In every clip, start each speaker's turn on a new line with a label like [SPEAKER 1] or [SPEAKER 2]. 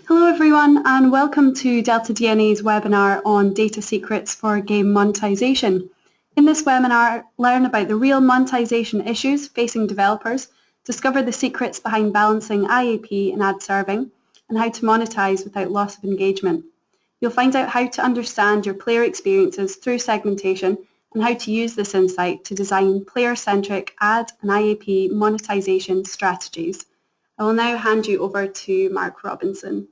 [SPEAKER 1] Hello everyone and welcome to deltaDNA's webinar on data secrets for game monetization. In this webinar, learn about the real monetization issues facing developers, discover the secrets behind balancing IAP and ad serving, and how to monetize without loss of engagement. You'll find out how to understand your player experiences through segmentation and how to use this insight to design player-centric ad and IAP monetization strategies. I will now hand you over to Mark Robinson.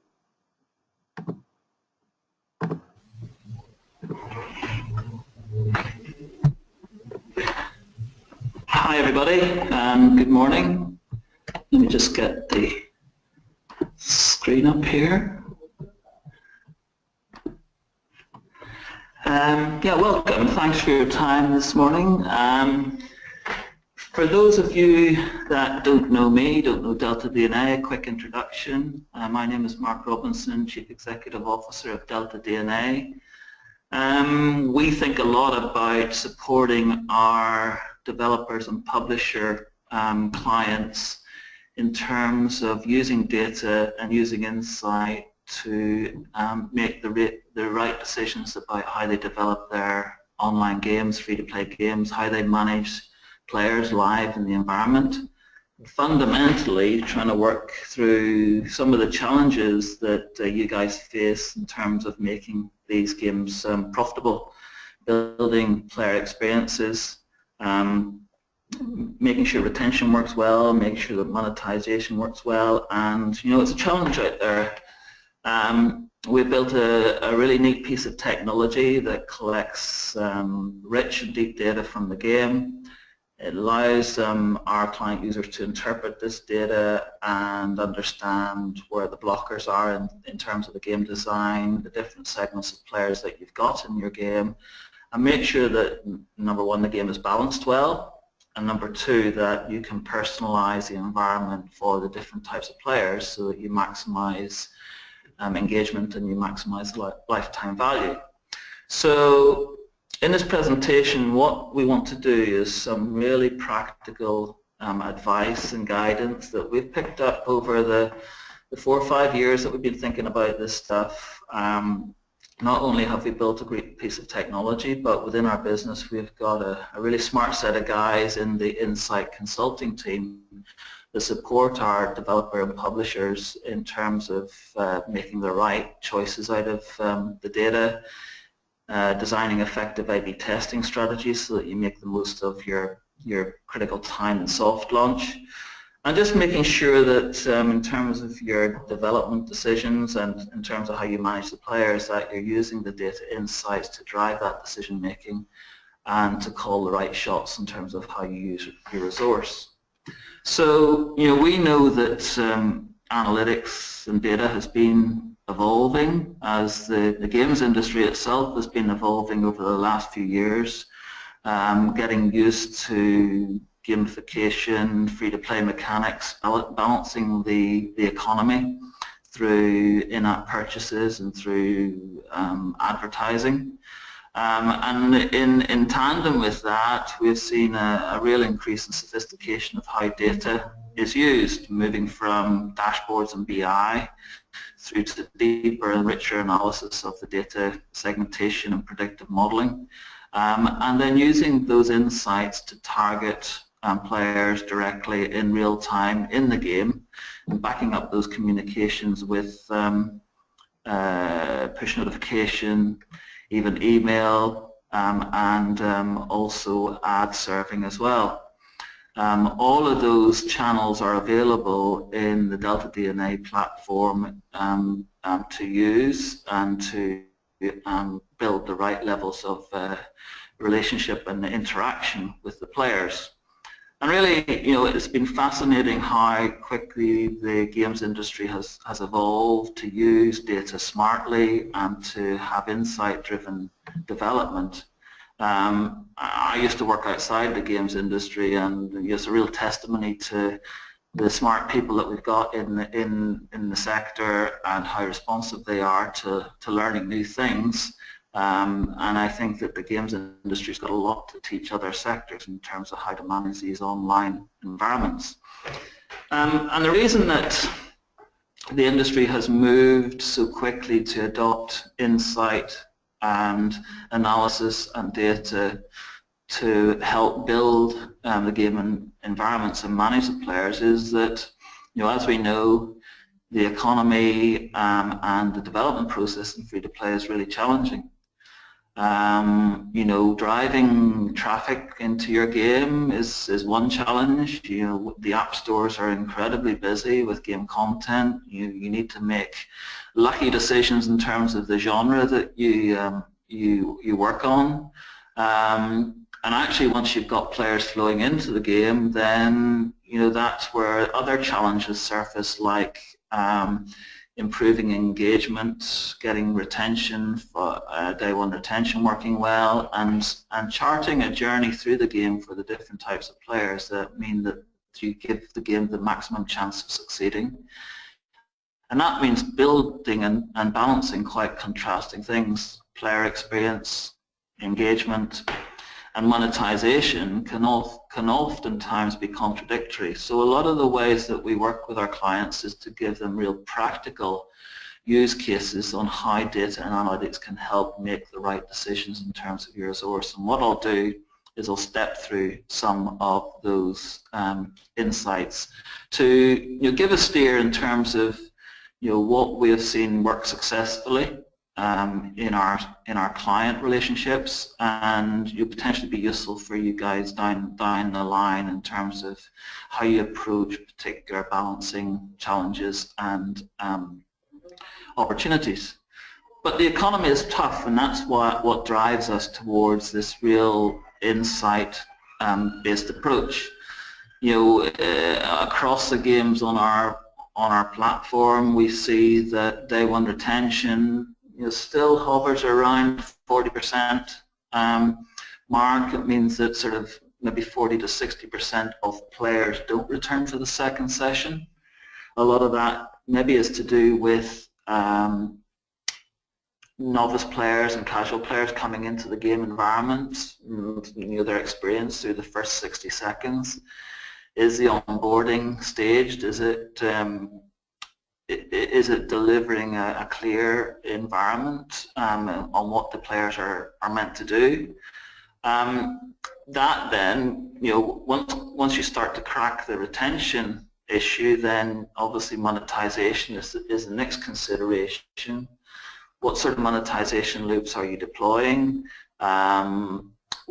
[SPEAKER 2] Hi everybody, and good morning. Let me just get the screen up here. Welcome. Thanks for your time this morning. For those of you that don't know me, don't know deltaDNA, a quick introduction. My name is Mark Robinson, Chief Executive Officer of deltaDNA. We think a lot about supporting our developers and publisher clients in terms of using data and using insight to make the right decisions about how they develop their online games, free-to-play games, how they manage players live in the environment. Fundamentally trying to work through some of the challenges that you guys face in terms of making these games profitable, building player experiences, making sure retention works well, making sure that monetization works well, and it's a challenge out there. We built a really neat piece of technology that collects rich and deep data from the game. It allows our client users to interpret this data and understand where the blockers are in terms of the game design, the different segments of players that you've got in your game, and make sure that, number one, the game is balanced well, and number two, that you can personalize the environment for the different types of players so that you maximize engagement and you maximize lifetime value. So in this presentation, what we want to do is some really practical advice and guidance that we've picked up over the 4 or 5 years that we've been thinking about this stuff. Not only have we built a great piece of technology, but within our business we've got a really smart set of guys in the insight consulting team that support our developer and publishers in terms of making the right choices out of the data, designing effective A/B testing strategies so that you make the most of your critical time in soft launch, and just making sure that in terms of your development decisions and in terms of how you manage the players, that you're using the data insights to drive that decision making and to call the right shots in terms of how you use your resource. So we know that analytics and data has been evolving as the games industry itself has been evolving over the last few years, getting used to gamification, free-to-play mechanics, balancing the economy through in-app purchases and through advertising. And in tandem with that, we've seen a real increase in sophistication of how data is used, moving from dashboards and BI through to deeper and richer analysis of the data, segmentation and predictive modeling, and then using those insights to target players directly in real time in the game, and backing up those communications with push notification, even email, and also ad serving as well. All of those channels are available in the deltaDNA platform to use and to build the right levels of relationship and interaction with the players. And really, it's been fascinating how quickly the games industry has evolved to use data smartly and to have insight-driven development. I used to work outside the games industry, and it's a real testimony to the smart people that we've got in the sector and how responsive they are to learning new things. And I think that the games industry's got a lot to teach other sectors in terms of how to manage these online environments. And the reason that the industry has moved so quickly to adopt insight and analysis and data to help build the game environments and manage the players is that, as we know, the economy and the development process in free-to-play is really challenging. Driving traffic into your game is one challenge. The app stores are incredibly busy with game content. You need to make lucky decisions in terms of the genre that you work on. And actually, once you've got players flowing into the game, then that's where other challenges surface, like improving engagement, getting retention, day one retention working well, and charting a journey through the game for the different types of players that mean that you give the game the maximum chance of succeeding. And that means building and balancing quite contrasting things. Player experience, engagement, and monetization can oftentimes be contradictory. So a lot of the ways that we work with our clients is to give them real practical use cases on how data and analytics can help make the right decisions in terms of your resource. And what I'll do is I'll step through some of those insights to give a steer in terms of what we have seen work successfully in our client relationships, and potentially be useful for you guys down the line in terms of how you approach particular balancing challenges and opportunities. But the economy is tough, and that's what drives us towards this real insight-based approach. Across the games on our platform, we see that day one retention still hovers around 40% mark. It means that sort of maybe 40 to 60% of players don't return for the second session. A lot of that maybe is to do with novice players and casual players coming into the game environment. Their experience through the first 60 seconds. Is the onboarding staged? Is it delivering a clear environment on what the players are meant to do? That then, once you start to crack the retention issue, then obviously monetization is the next consideration. What sort of monetization loops are you deploying?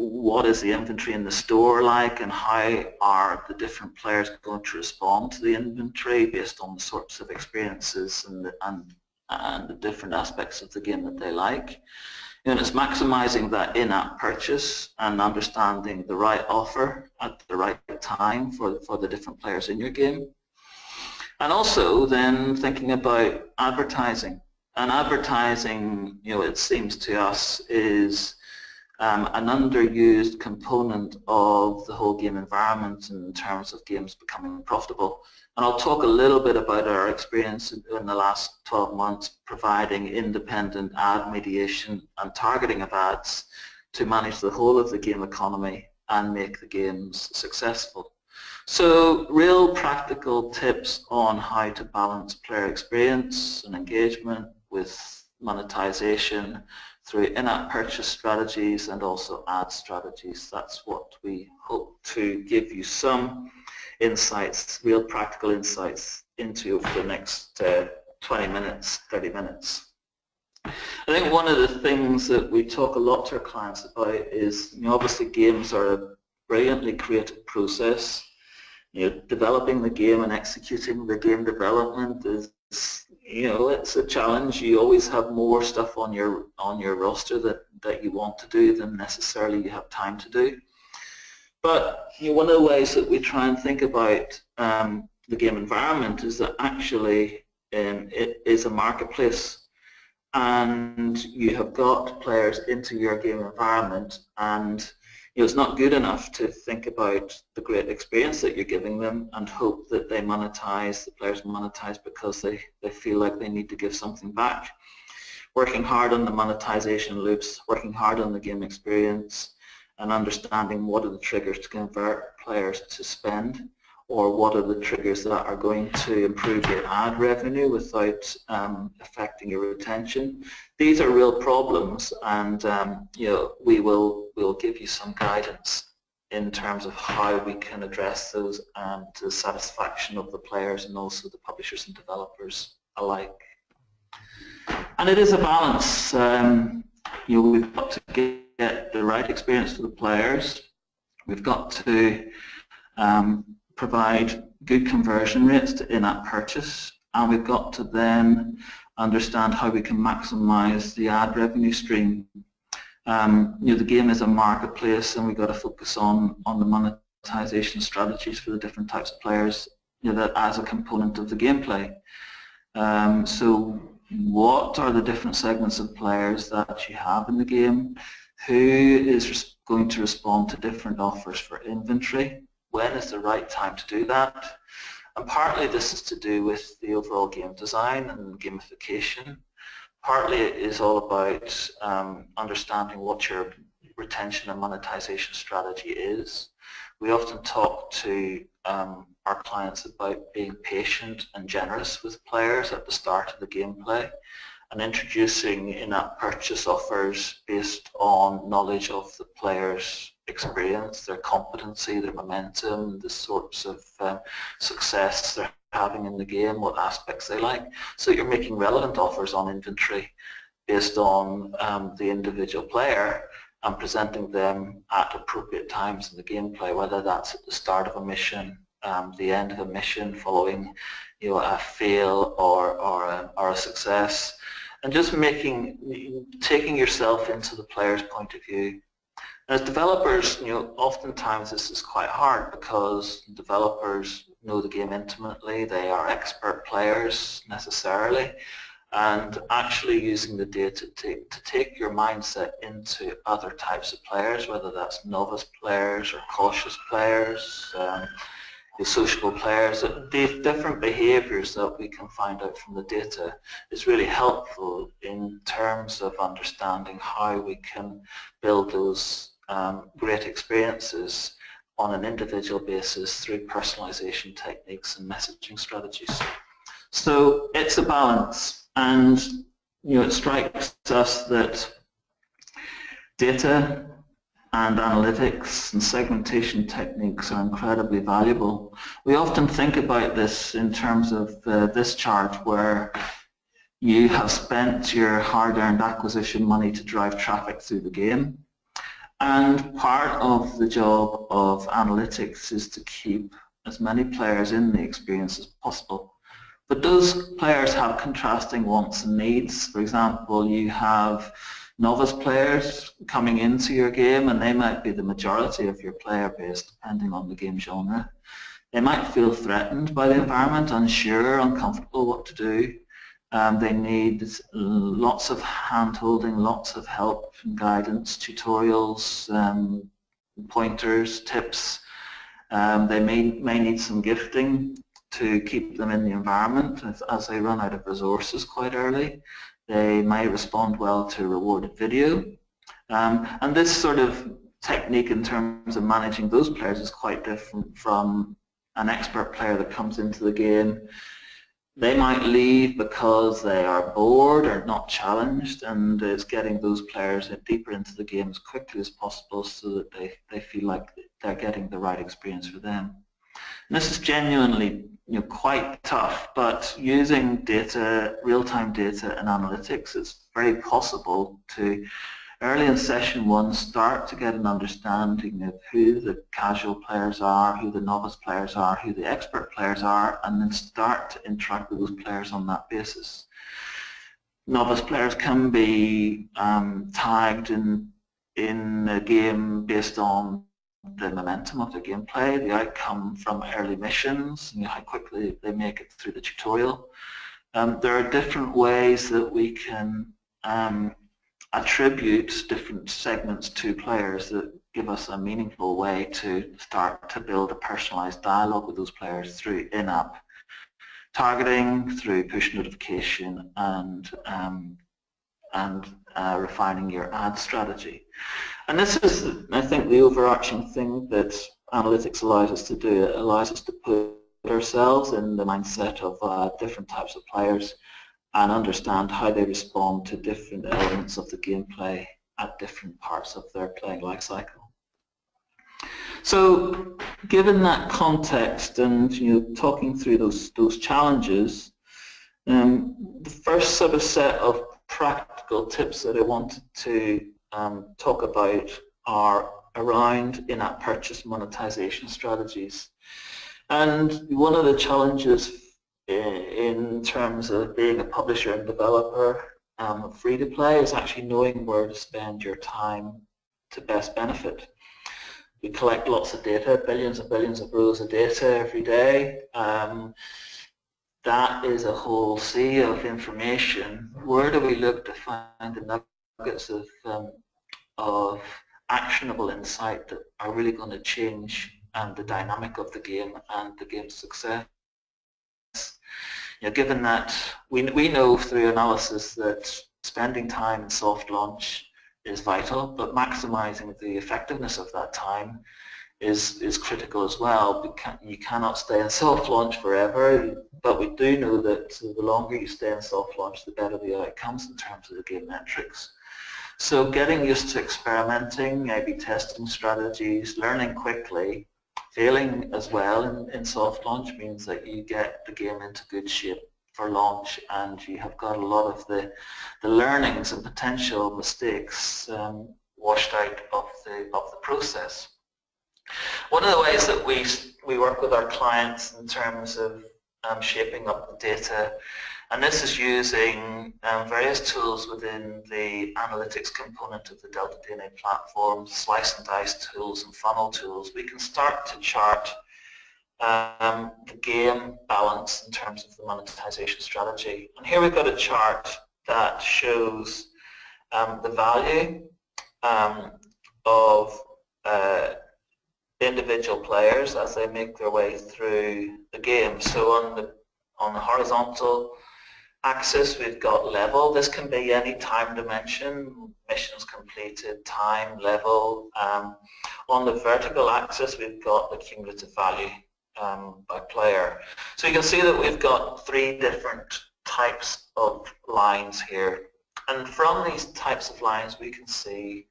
[SPEAKER 2] What is the inventory in the store like, and how are the different players going to respond to the inventory based on the sorts of experiences and the different aspects of the game that they like? And it's maximizing that in-app purchase and understanding the right offer at the right time for the different players in your game. And also then thinking about advertising. And advertising, it seems to us, is an underused component of the whole game environment in terms of games becoming profitable. And I'll talk a little bit about our experience in the last 12 months providing independent ad mediation and targeting of ads to manage the whole of the game economy and make the games successful. So real practical tips on how to balance player experience and engagement with monetization through in-app purchase strategies and also ad strategies. That's what we hope to give you some insights, real practical insights into over the next 20 minutes, 30 minutes. I think one of the things that we talk a lot to our clients about is, obviously games are a brilliantly creative process. Developing the game and executing the game development is, it's a challenge. You always have more stuff on your roster that you want to do than necessarily you have time to do. But one of the ways that we try and think about the game environment is that actually it is a marketplace, and you have got players into your game environment, and it's not good enough to think about the great experience that you're giving them and hope that they monetize, the players monetize because they feel like they need to give something back. Working hard on the monetization loops, working hard on the game experience, and understanding what are the triggers to convert players to spend or what are the triggers that are going to improve your ad revenue without affecting your retention. These are real problems, and we'll give you some guidance in terms of how we can address those to the satisfaction of the players and also the publishers and developers alike. And it is a balance. We've got to get the right experience for the players. We've got to provide good conversion rates to in-app purchase, and we've got to then understand how we can maximize the ad revenue stream. The game is a marketplace, and we've got to focus on the monetization strategies for the different types of players, that as a component of the gameplay. So what are the different segments of players that you have in the game? Who is going to respond to different offers for inventory? When is the right time to do that? And partly this is to do with the overall game design and gamification. Partly it is all about understanding what your retention and monetization strategy is. We often talk to our clients about being patient and generous with players at the start of the gameplay, and introducing in-app purchase offers based on knowledge of the player's experience, their competency, their momentum, the sorts of success they're having in the game, what aspects they like. So you're making relevant offers on inventory based on the individual player and presenting them at appropriate times in the gameplay, whether that's at the start of a mission, the end of a mission following a fail or a success. And just taking yourself into the player's point of view. As developers, oftentimes this is quite hard because developers know the game intimately, they are expert players necessarily, and actually using the data to take your mindset into other types of players, whether that's novice players or cautious players, the sociable players, the different behaviours that we can find out from the data is really helpful in terms of understanding how we can build those great experiences on an individual basis through personalisation techniques and messaging strategies. So it's a balance, and it strikes us that data and analytics and segmentation techniques are incredibly valuable. We often think about this in terms of this chart where you have spent your hard-earned acquisition money to drive traffic through the game, and part of the job of analytics is to keep as many players in the experience as possible. But those players have contrasting wants and needs. For example, you have novice players coming into your game, and they might be the majority of your player base depending on the game genre. They might feel threatened by the environment, unsure, uncomfortable what to do. They need lots of hand-holding, lots of help and guidance, tutorials, pointers, tips. They may need some gifting to keep them in the environment as they run out of resources quite early. They may respond well to rewarded video. And this sort of technique in terms of managing those players is quite different from an expert player that comes into the game. They might leave because they are bored or not challenged, and it's getting those players deeper into the game as quickly as possible so that they feel like they're getting the right experience for them. And this is genuinely quite tough, but using data, real-time data and analytics, it's very possible to early in session one start to get an understanding of who the casual players are, who the novice players are, who the expert players are, and then start to interact with those players on that basis. Novice players can be tagged in a game based on the momentum of the gameplay, the outcome from early missions, and how quickly they make it through the tutorial. There are different ways that we can attribute different segments to players that give us a meaningful way to start to build a personalized dialogue with those players through in-app targeting, through push notification, and refining your ad strategy. And this is, I think, the overarching thing that analytics allows us to do. It allows us to put ourselves in the mindset of different types of players and understand how they respond to different elements of the gameplay at different parts of their playing life cycle. So given that context and talking through those challenges, the first sort of set of practical tips that I wanted to talk about are around in-app purchase monetization strategies. And one of the challenges in terms of being a publisher and developer of free-to-play is actually knowing where to spend your time to best benefit. We collect lots of data, billions and billions of rows of data every day. That is a whole sea of information. Where do we look to find the nuggets of actionable insight that are really going to change the dynamic of the game and the game's success? Given that we know through analysis that spending time in soft launch is vital, but maximizing the effectiveness of that time is critical as well. You cannot stay in soft launch forever, but we do know that the longer you stay in soft launch, the better the outcomes in terms of the game metrics. So getting used to experimenting, A/B testing strategies, learning quickly, failing as well in soft launch means that you get the game into good shape for launch, and you have got a lot of the learnings and potential mistakes washed out of the process. One of the ways that we work with our clients in terms of shaping up the data, and this is using various tools within the analytics component of the deltaDNA platform, slice and dice tools and funnel tools. We can start to chart the game balance in terms of the monetization strategy. And here we've got a chart that shows the value of individual players as they make their way through the game. So on the horizontal axis we've got level. This can be any time dimension, missions completed, time, level. On the vertical axis we've got the cumulative value by player. So you can see that we've got three different types of lines here, and from these types of lines we can see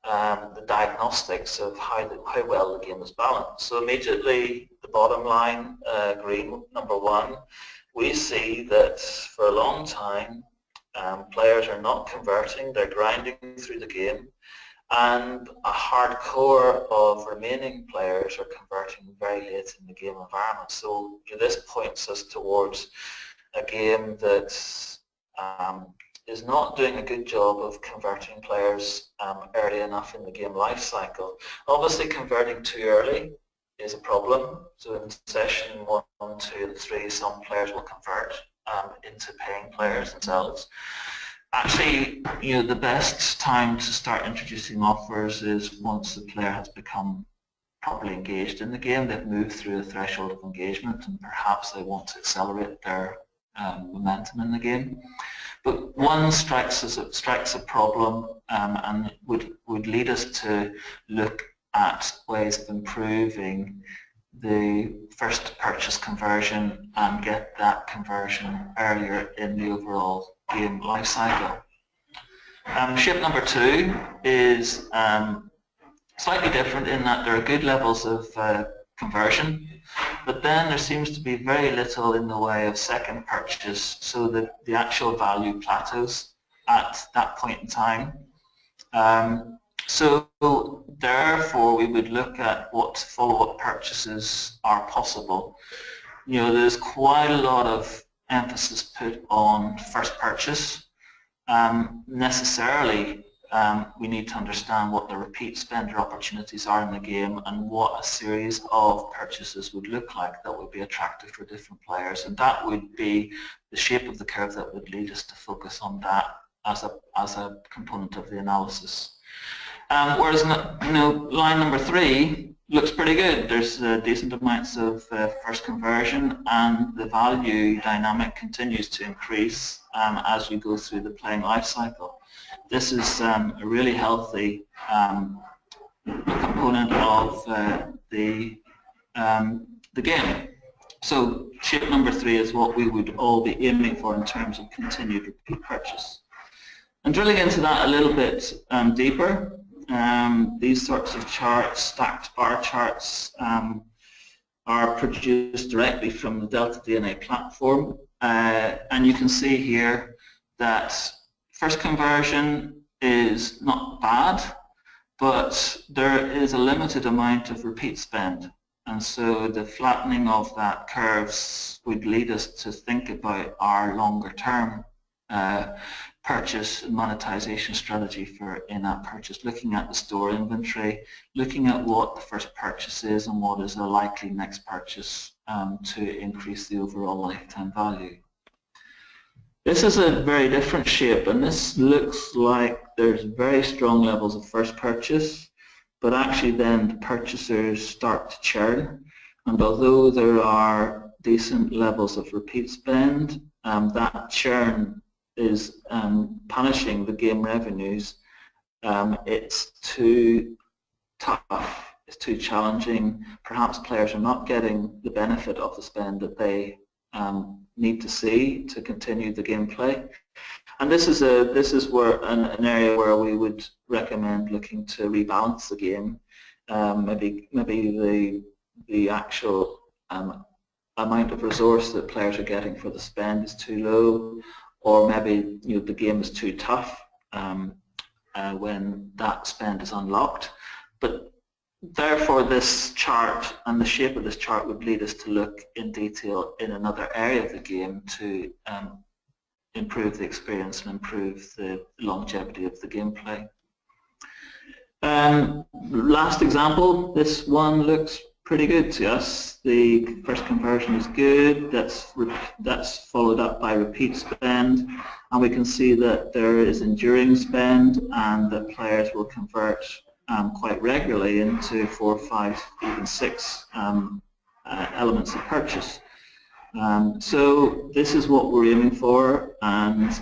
[SPEAKER 2] the diagnostics of how well the game is balanced. So immediately the bottom line, green, number one, we see that for a long time players are not converting, they're grinding through the game, and a hardcore of remaining players are converting very late in the game environment. So this points us towards a game that is not doing a good job of converting players early enough in the game life cycle. Obviously converting too early is a problem. So in session 1, 2 and 3 some players will convert into paying players themselves. Actually, the best time to start introducing offers is once the player has become properly engaged in the game. They've moved through a threshold of engagement and perhaps they want to accelerate their momentum in the game. But one strikes a problem and would lead us to look at ways of improving the first purchase conversion and get that conversion earlier in the overall game life cycle. Shape number 2 is slightly different in that there are good levels of conversion, but then there seems to be very little in the way of second purchase, so that the actual value plateaus at that point in time. So therefore we would look at what follow-up purchases are possible. There's quite a lot of emphasis put on first purchase. Necessarily we need to understand what the repeat spender opportunities are in the game and what a series of purchases would look like that would be attractive for different players, and that would be the shape of the curve that would lead us to focus on that as a component of the analysis. Whereas line number 3 looks pretty good. There's decent amounts of first conversion and the value dynamic continues to increase as you go through the playing life cycle. This is a really healthy component of the game. So shape number 3 is what we would all be aiming for in terms of continued repeat purchase. And drilling into that a little bit deeper, these sorts of charts, stacked bar charts, are produced directly from the deltaDNA platform, and you can see here that first conversion is not bad, but there is a limited amount of repeat spend, and so the flattening of that curves would lead us to think about our longer term purchase and monetization strategy for in-app purchase, looking at the store inventory, looking at what the first purchase is and what is a likely next purchase to increase the overall lifetime value. This is a very different shape, and this looks like there's very strong levels of first purchase, but actually then the purchasers start to churn, and although there are decent levels of repeat spend, that churn is punishing the game revenues. It's too tough, it's too challenging. Perhaps players are not getting the benefit of the spend that they need to see to continue the gameplay. And this is where an area where we would recommend looking to rebalance the game. Maybe the actual amount of resource that players are getting for the spend is too low, or maybe the game is too tough when that spend is unlocked. But therefore this chart and the shape of this chart would lead us to look in detail in another area of the game to improve the experience and improve the longevity of the gameplay. Last example, this one looks pretty good to us. The first conversion is good, that's followed up by repeat spend, and we can see that there is enduring spend and that players will convert quite regularly into 4, 5, even 6 elements of purchase. So this is what we're aiming for, and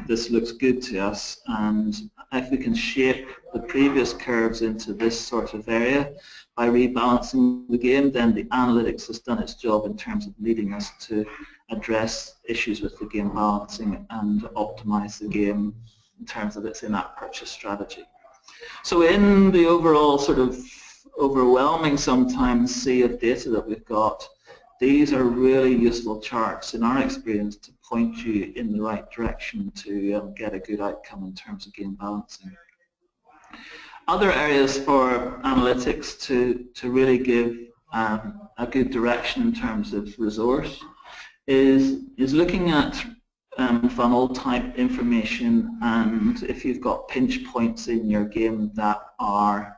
[SPEAKER 2] this looks good to us, and if we can shape the previous curves into this sort of area by rebalancing the game, then the analytics has done its job in terms of leading us to address issues with the game balancing and optimize the game in terms of its in-app purchase strategy. So in the overall sort of overwhelming sometimes sea of data that we've got, these are really useful charts in our experience to point you in the right direction to get a good outcome in terms of game balancing. Other areas for analytics to really give a good direction in terms of resource is looking at funnel type information, and if you've got pinch points in your game that are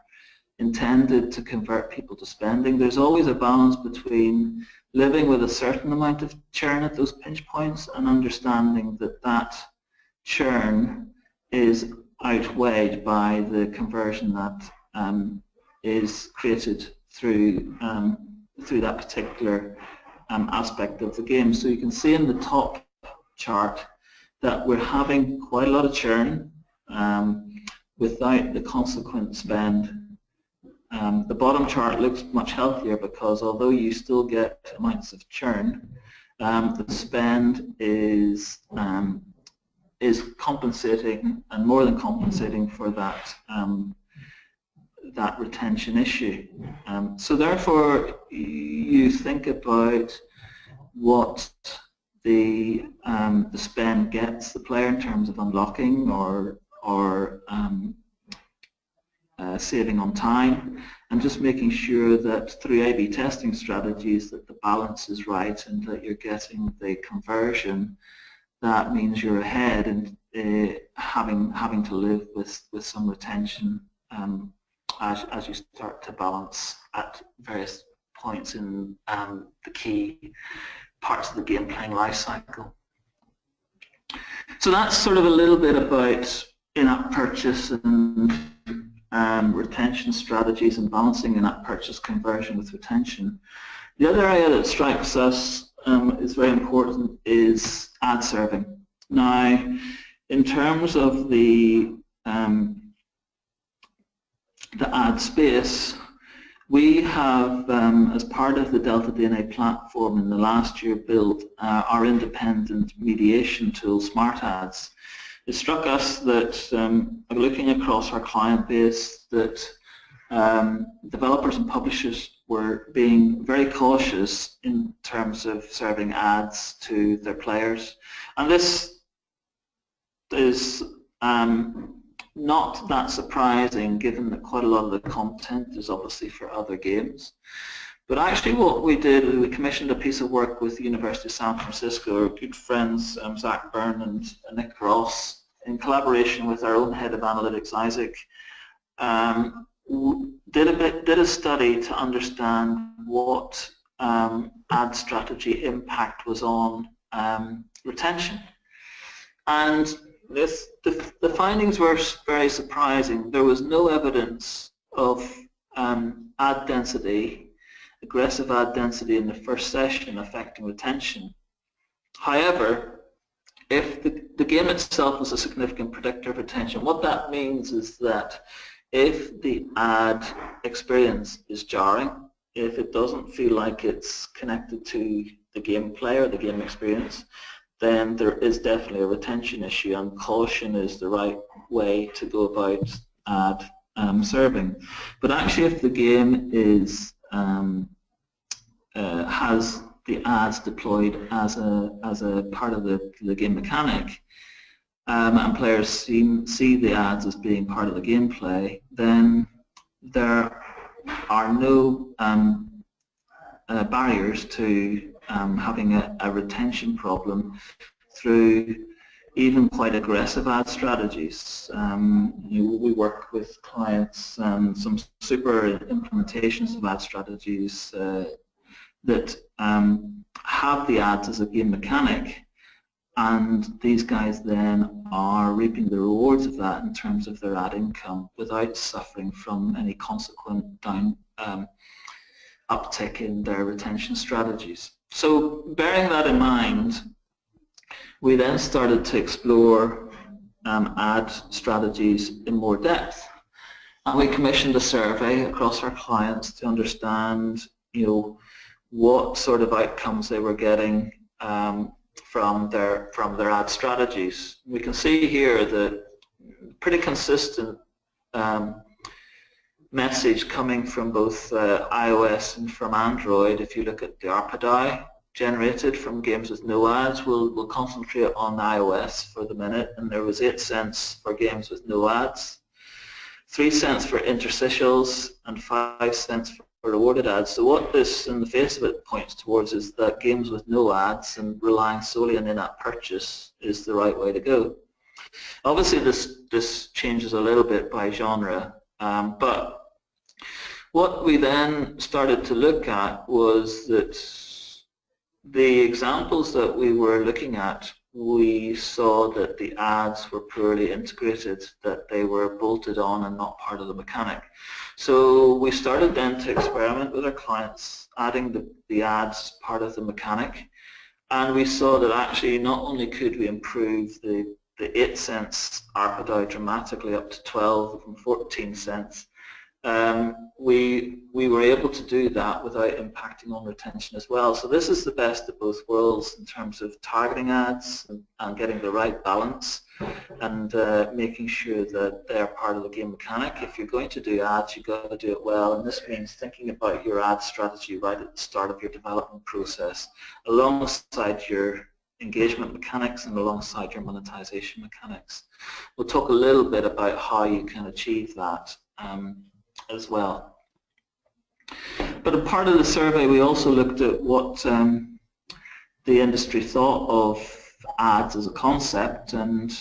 [SPEAKER 2] intended to convert people to spending, there's always a balance between living with a certain amount of churn at those pinch points and understanding that that churn is outweighed by the conversion that is created through that particular aspect of the game. So you can see in the top chart that we're having quite a lot of churn without the consequent spend. The bottom chart looks much healthier because although you still get amounts of churn, the spend is compensating, and more than compensating, for that that retention issue. So therefore, you think about what the spend gets the player in terms of unlocking or saving on time, and just making sure that through A/B testing strategies that the balance is right and that you're getting the conversion. That means you're ahead and having to live with some retention as you start to balance at various points in the key parts of the game playing life cycle. So that's sort of a little bit about in-app purchase and retention strategies and balancing in-app purchase conversion with retention. The other area that strikes us is very important is ad serving. Now, in terms of the ad space, We have, as part of the deltaDNA platform in the last year, built our independent mediation tool, Smart Ads. It struck us that, looking across our client base, that developers and publishers were being very cautious in terms of serving ads to their players. And this is not that surprising, given that quite a lot of the content is obviously for other games. But actually what we did is we commissioned a piece of work with the University of San Francisco. Our good friends Zach Byrne and Nick Ross, in collaboration with our own head of analytics, Isaac, did a study to understand what ad strategy impact was on retention. And the findings were very surprising. There was no evidence of ad density, aggressive ad density in the first session affecting retention. However, if the game itself was a significant predictor of retention, what that means is that if the ad experience is jarring, if it doesn't feel like it's connected to the gameplay or the game experience, then there is definitely a retention issue, and caution is the right way to go about ad serving. But actually, if the game is has the ads deployed as a part of the game mechanic, and players see the ads as being part of the gameplay, then there are no barriers to having a retention problem through even quite aggressive ad strategies. We work with clients, some super implementations of ad strategies that have the ads as a game mechanic, and these guys then are reaping the rewards of that in terms of their ad income without suffering from any consequent uptick in their retention strategies. So bearing that in mind, we then started to explore ad strategies in more depth, and we commissioned a survey across our clients to understand, what sort of outcomes they were getting from their ad strategies. We can see here that pretty consistent message coming from both iOS and from Android. If you look at the ARPA generated from games with no ads, we'll concentrate on iOS for the minute, and there was 8 cents for games with no ads, 3 cents for interstitials, and 5 cents for rewarded ads. So what this, in the face of it, points towards is that games with no ads and relying solely on in-app purchase is the right way to go. Obviously this changes a little bit by genre, but what we then started to look at was that the examples that we were looking at, we saw that the ads were poorly integrated, that they were bolted on and not part of the mechanic. So we started then to experiment with our clients, adding the ads part of the mechanic, and we saw that actually not only could we improve the 8 cents ARPA dramatically up to 12 and 14 cents, we were able to do that without impacting on retention as well. So this is the best of both worlds in terms of targeting ads and getting the right balance, and making sure that they're part of the game mechanic. If you're going to do ads, you've got to do it well, and this means thinking about your ad strategy right at the start of your development process, alongside your engagement mechanics and alongside your monetization mechanics. We'll talk a little bit about how you can achieve that as well. But a part of the survey, we also looked at what the industry thought of ads as a concept, and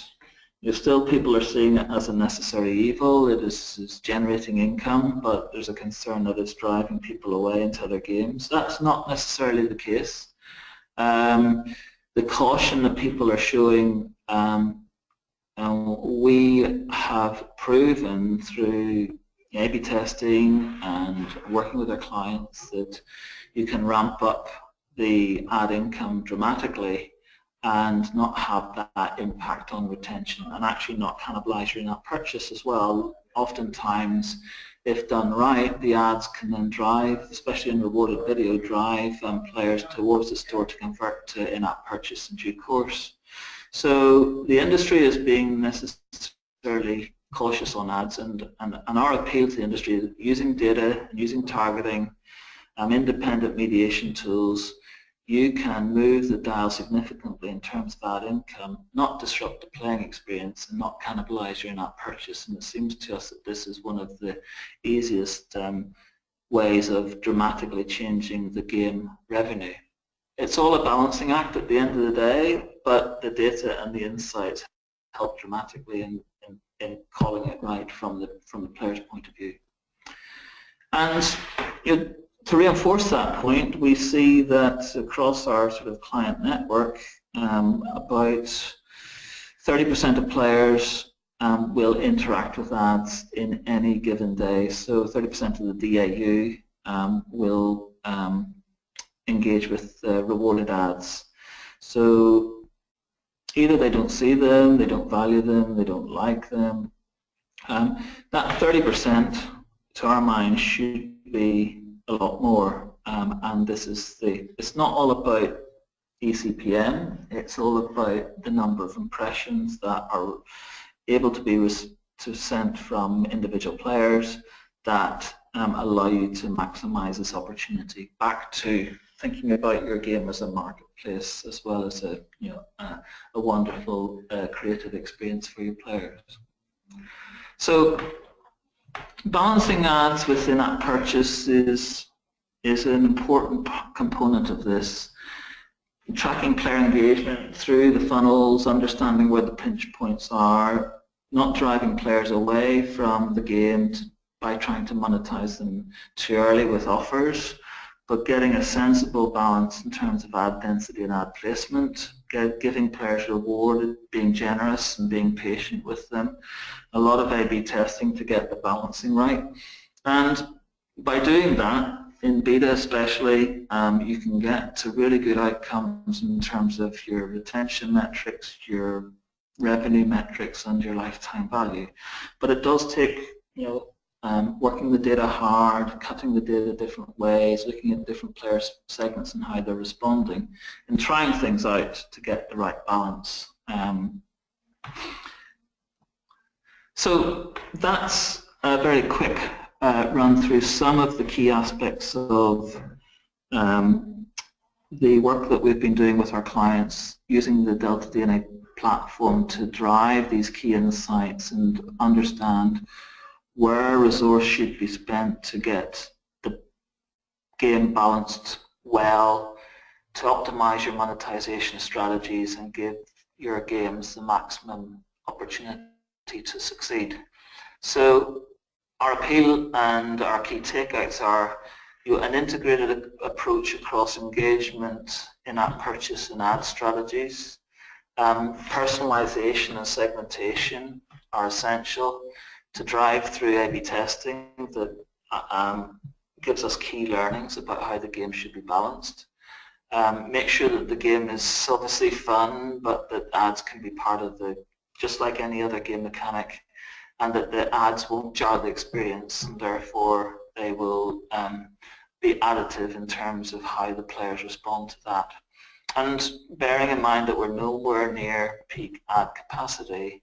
[SPEAKER 2] still people are seeing it as a necessary evil. It is generating income, but there's a concern that it's driving people away into other games. That's not necessarily the case. The caution that people are showing, we have proven through A/B testing and working with our clients that you can ramp up the ad income dramatically and not have that impact on retention, and actually not cannibalize your in-app purchase as well. Oftentimes if done right, the ads can then drive, especially in rewarded video, drive players towards the store to convert to in-app purchase in due course. So the industry is being necessarily cautious on ads, and our appeal to the industry is using data and using targeting, independent mediation tools. You can move the dial significantly in terms of ad income, not disrupt the playing experience and not cannibalize your in-app purchase. And it seems to us that this is one of the easiest ways of dramatically changing the game revenue. It's all a balancing act at the end of the day, but the data and the insights help dramatically in calling it right from the player's point of view. And to reinforce that point, we see that across our sort of client network, about 30% of players will interact with ads in any given day. So 30% of the DAU will engage with rewarded ads. So either they don't see them, they don't value them, they don't like them. That 30% to our mind should be a lot more, and this is it's not all about eCPM, it's all about the number of impressions that are able to be sent from individual players that allow you to maximize this opportunity. Back to thinking about your game as a marketplace as well as a wonderful creative experience for your players. So balancing ads with in-app purchase is an important component of this. Tracking player engagement through the funnels, understanding where the pinch points are, not driving players away from the game by trying to monetize them too early with offers, but getting a sensible balance in terms of ad density and ad placement, giving players reward, being generous and being patient with them. A lot of A/B testing to get the balancing right. And by doing that, in beta especially, you can get to really good outcomes in terms of your retention metrics, your revenue metrics, and your lifetime value. But it does take, working the data hard, cutting the data different ways, looking at different player segments and how they're responding, and trying things out to get the right balance. So that's a very quick run through some of the key aspects of the work that we've been doing with our clients using the deltaDNA platform to drive these key insights and understand where resource should be spent to get the game balanced well, to optimize your monetization strategies and give your games the maximum opportunity to succeed. So our appeal and our key takeouts are an integrated approach across engagement, in-app purchase and ad strategies. Personalization and segmentation are essential to drive through A/B testing that gives us key learnings about how the game should be balanced. Make sure that the game is obviously fun, but that ads can be part of just like any other game mechanic, and that the ads won't jar the experience, and therefore they will be additive in terms of how the players respond to that. And bearing in mind that we're nowhere near peak ad capacity,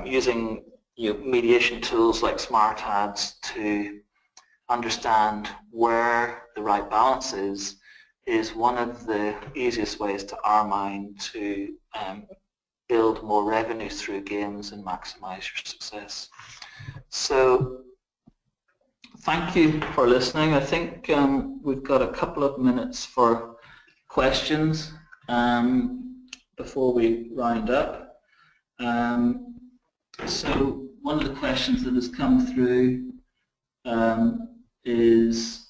[SPEAKER 2] using mediation tools like smart ads to understand where the right balance is one of the easiest ways to our mind to build more revenue through games and maximize your success. So thank you for listening. I think we've got a couple of minutes for questions before we round up. So one of the questions that has come through is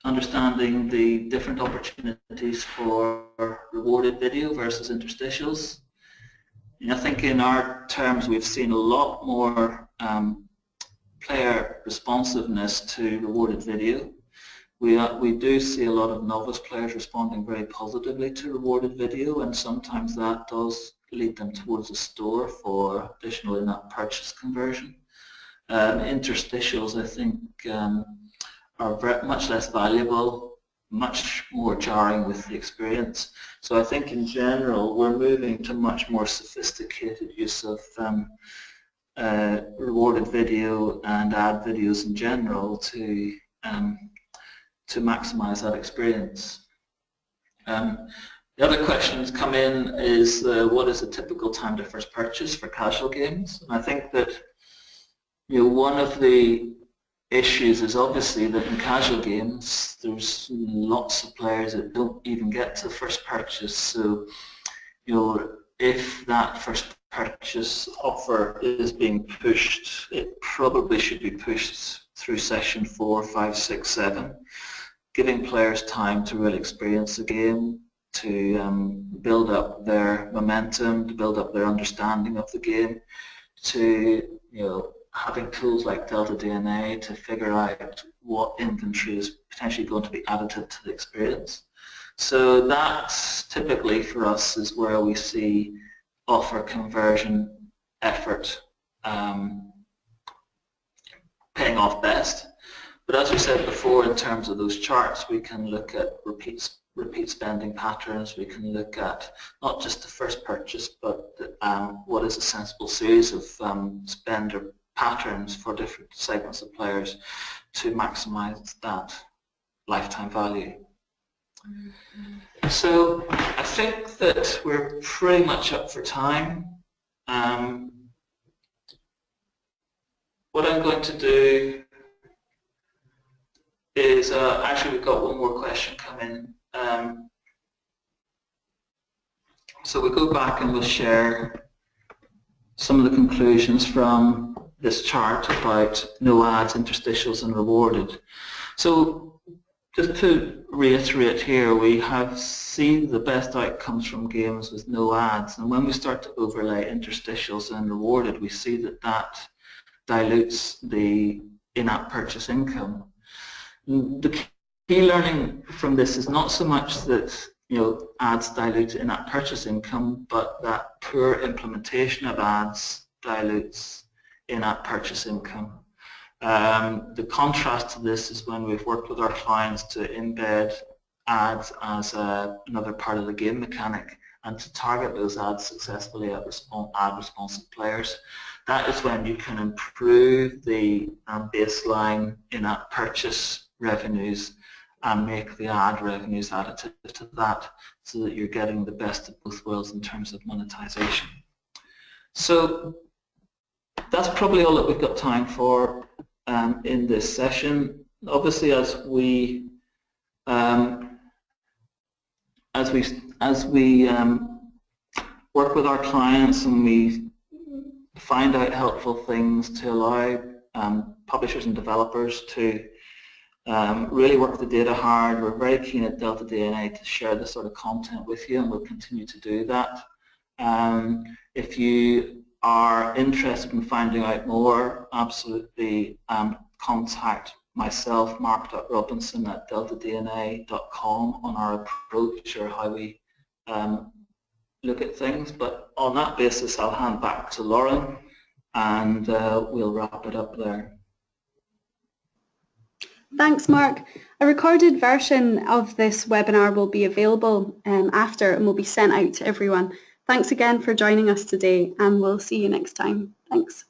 [SPEAKER 2] understanding the different opportunities for rewarded video versus interstitials. I think in our terms we've seen a lot more player responsiveness to rewarded video. We do see a lot of novice players responding very positively to rewarded video, and sometimes that does lead them towards a store for additional in-app purchase conversion. Interstitials, I think, are much less valuable, much more jarring with the experience. So I think in general we're moving to much more sophisticated use of rewarded video and ad videos in general to maximize that experience. The other questions come in is what is the typical time to first purchase for casual games? And I think that one of the issues is obviously that in casual games there's lots of players that don't even get to first purchase. So if that first purchase offer is being pushed, it probably should be pushed through session 4, 5, 6, 7, giving players time to really experience the game, to build up their momentum, to build up their understanding of the game, to having tools like deltaDNA to figure out what inventory is potentially going to be additive to the experience. So that typically for us is where we see offer conversion effort paying off best. But as we said before, in terms of those charts, we can look at repeat spending patterns. We can look at not just the first purchase, but what is a sensible series of spender patterns for different segments of players to maximize that lifetime value. So I think that we're pretty much up for time. What I'm going to do is, actually we've got one more question come in. So we'll go back and we'll share some of the conclusions from this chart about no ads, interstitials and rewarded. So just to reiterate here, we have seen the best outcomes from games with no ads, and when we start to overlay interstitials and rewarded, we see that that dilutes the in-app purchase income. The key learning from this is not so much that ads dilute in-app purchase income, but that poor implementation of ads dilutes in-app purchase income. The contrast to this is when we've worked with our clients to embed ads as another part of the game mechanic and to target those ads successfully at ad-responsive players. That is when you can improve the baseline in-app purchase revenues and make the ad revenues additive to that, so that you're getting the best of both worlds in terms of monetization. So that's probably all that we've got time for in this session. Obviously, as we work with our clients and we find out helpful things to allow publishers and developers to really work the data hard, we're very keen at deltaDNA to share this sort of content with you, and we'll continue to do that. If you are interested in finding out more, absolutely contact myself, mark.robinson@deltadna.com, on our approach or how we look at things. But on that basis, I'll hand back to Lauren and we'll wrap it up there.
[SPEAKER 1] Thanks, Mark. A recorded version of this webinar will be available after and will be sent out to everyone. Thanks again for joining us today, and we'll see you next time. Thanks.